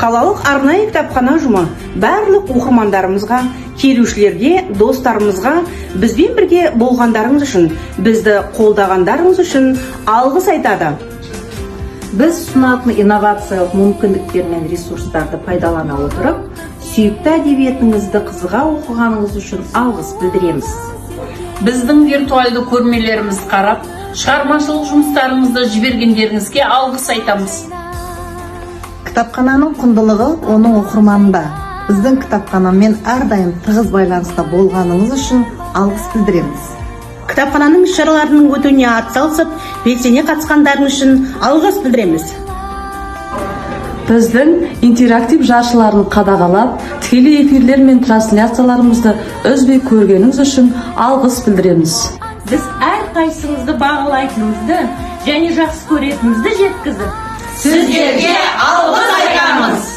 Қалалық арнайы кітапхана ұжымы барлық оқырмандарымызға, келушілерге, достарымызға, бізбен бірге болғандарыңыз үшін, бізді қолдағандарыңыз үшін алғыс айтады. Біз ұсынатын инновациялық мүмкіндіктер мен ресурстарды пайдалана отырып, сүйікті әдебиетіңізді қызыға оқығаныңыз үшін алғыс білдіреміз. Біздің виртуалды көрмелерімізді қарап, шығармашылық жұмыстарыңызды жібергендеріңізге алғыс айтамыз. Кітапхананың құндылығы оның оқырманында. Біздің кітапханамен әрдайым тығыз байланыста болғаныңыз үшін алғыс білдіреміз. Кітапхананың іс-шараларының өтуіне атсалысып, белсене қатысқандарыңыз үшін алғыс білдіреміз. Біздің интерактив жаршыларын қадағалап, тікелей эфирлер мен трансляцияларымызды үзбей көргеніңіз үшін алғыс білдіреміз. Біз әрқайсыңызды бағалайтынымызды және жақсы көретінімізді жеткізіп, Сіздерге алғыс айтамыз.